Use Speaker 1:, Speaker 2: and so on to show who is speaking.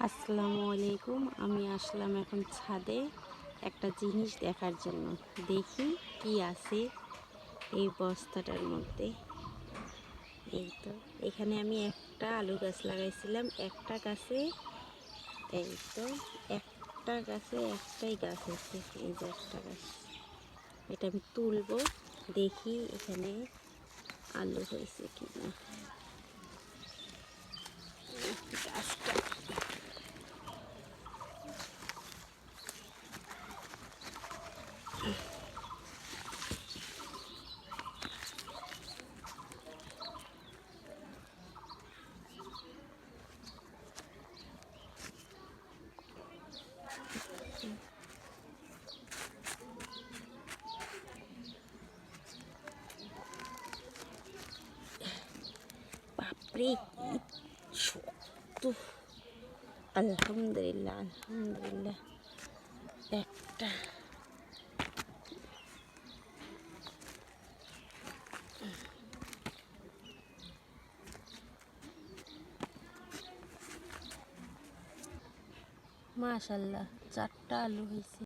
Speaker 1: আসসালামু আলাইকুম। আমি আসলাম এখন ছাদে একটা জিনিস দেখার জন্য। দেখি কি আছে এই বস্তাটার মধ্যে। এই তো এখানে আমি একটা আলু গাছ লাগাইছিলাম, একটা গাছে এই তো একটা গাছে একটাই গাছ হয়েছে। এই যে একটা গাছ, এটা আমি তুলবো, দেখি এখানে আলু হয়েছে কিনা। গাছটা বাপরে কি শক্ত! আলহামদুলিল্লাহ, আলহামদুলিল্লাহ। একটা মাশাআল্লাহ, 4টা আলু হয়েছে।